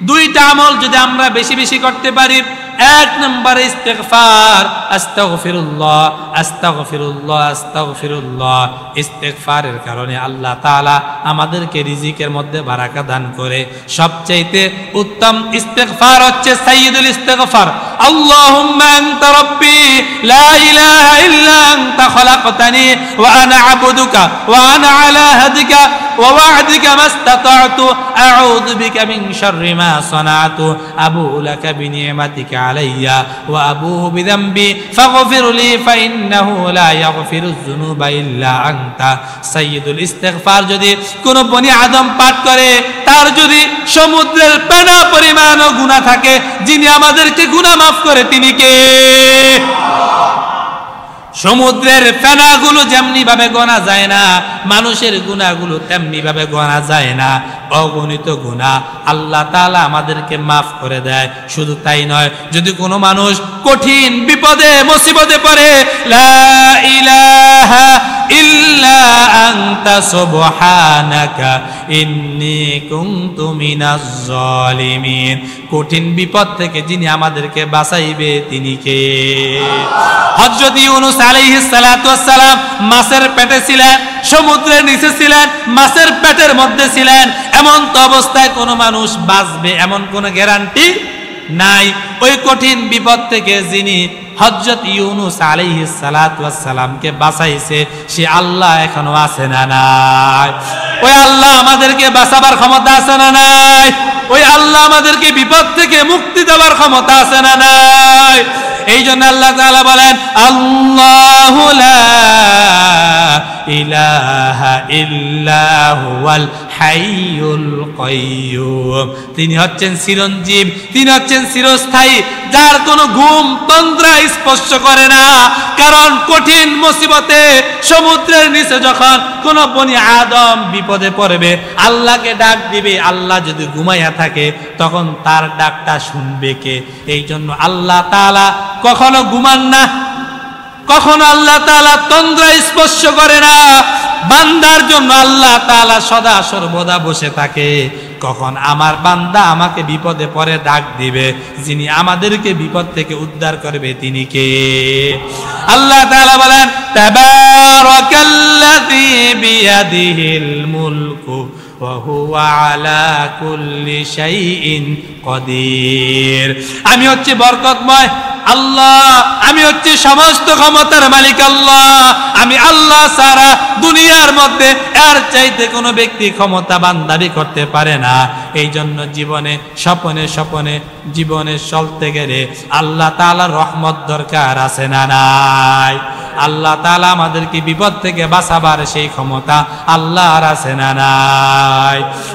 দুইটা আমল যদি আমরা বেশি বেশি করতে পারি, এক নম্বরে ইস্তিগফার, আস্তাগফিরুল্লাহ আস্তাগফিরুল্লাহ আস্তাগফিরুল্লাহ। ইস্তিগফারের কারণে আল্লাহ তাআলা আমাদেরকে রিজিকের মধ্যে বারাকা দান করে। সবচাইতে উত্তম ইস্তিগফার হচ্ছে সাইয়্যিদুল ইস্তিগফার, আল্লাহুম্মা আনতা রাব্বি লা ইলাহা ইল্লা আনতা খলাকতানি ওয়া আনা আবদুকা ওয়া আনা আলা হাদিকা ওয়া ওয়া'দিকা মাস্তাতা'তু আউযু বিকা মিন শাররি মা সানা'তু আবুউ লাকা বিনি'মাতিকা আলাইয়া ওয়া আবুউ বিযামবি ফাগফির লি ফাইন্নাহু লা ইয়াগফিরুয যুনুবা ইল্লা আনতা। সাইয়্যিদুল ইস্তিগফার যদি কোন বনি আদম পাঠ করে, তার যদি সমুদ্রের ফেনা পরিমাণও গুনাহ থাকে, যিনি আমাদেরকে গুনাহ মাফ করে তিনি কে? সমুদ্রের ফেনাগুলো যেমনি ভাবে গোনা যায় না, মানুষের গুনাহগুলো তেমনি ভাবে গোনা যায় না। অগণিত গুনাহ আল্লাহ তাআলা আমাদেরকে মাফ করে দেয়। শুধু তাই নয়, যদি কোনো মানুষ কঠিন বিপদে মুসিবতে পড়ে, লা ইলাহা ইল্লা আনতা সুবহানাকা ইন্নী কুনতু মিনাজ জালিমিন। কঠিন বিপদ থেকে যিনি আমাদেরকে বাঁচাইবে তিনি কে? হযরত ইউনূস আলাইহিস সালাতু ওয়াস সালাম মাছের পেটে ছিলেন, সমুদ্রের নিচে ছিলেন, মাছের পেটের মধ্যে ছিলেন। এমন তো অবস্থায় কোনো মানুষ বাঁচবে এমন কোনো গ্যারান্টি নাই। ওই কঠিন বিপদ থেকে যিনি হযরত ইউনূস আলাইহিস সালাতু ওয়াস সালামকে বাঁচাইছে, সে আল্লাহ এখনো আছে না নাই? ওই আল্লাহ আমাদেরকে বাঁচাবার ক্ষমতা আছে না নাই? ওই আল্লাহ আমাদেরকে বিপদ থেকে মুক্তি দেওয়ার ক্ষমতা আছে না নাই? এই জন্য আল্লাহ তাআলা বলেন, আল্লাহু লা ইলাহা ইল্লা হুয়াল হাইয়ুল কাইয়্যুম। তিনি হচ্ছেন চিরঞ্জীব, তিনি হচ্ছেন চিরস্থায়ী, যার কোনো ঘুম তন্দ্রা স্পর্শ করে না। কারণ কঠিন মুসিবতে সমুদ্রের নিচে যখন কোন বনি আদম বিপদে পড়বে, আল্লাহকে ডাক দিবে, আল্লাহ যদি ঘুমাইয়া থাকে তখন তার ডাকটা শুনবে কে? এই জন্য আল্লাহ তাআলা কখনো ঘুমান না, কখনো আল্লাহ তাআলা তন্দ্রা স্পর্শ করে না। বান্দার জন্য আল্লাহ তাআলা সদা সর্বদা বসে থাকে। কখন আমার বান্দা আমাকে বিপদে পড়ে ডাক দিবে, যিনি আমাদেরকে বিপদ থেকে উদ্ধার করবে তিনি কে? আল্লাহ তাআলা বলেন, তাবারাকাল্লাযী বিয়াদিহিল মুলকু ওয়া হুয়া আলা কুল্লি শাইইন কাদির। আমি হচ্ছে বরকতময় আল্লাহ, আমি হচ্ছে সমস্ত ক্ষমতার মালিক আল্লাহ। আমি আল্লাহ ছাড়া দুনিয়ার মধ্যে এর চাইতে কোনো ব্যক্তি ক্ষমতাবান দাবি করতে পারে না। এই জন্য জীবনে স্বপনে স্বপনে জীবনে চলতে গেলে আল্লাহ তাআলার রহমত দরকার আছে না নাই? আল্লাহ তাআলা আমাদেরকে বিপদ থেকে বাঁচাবার সেই ক্ষমতা আল্লাহর আছে না নাই?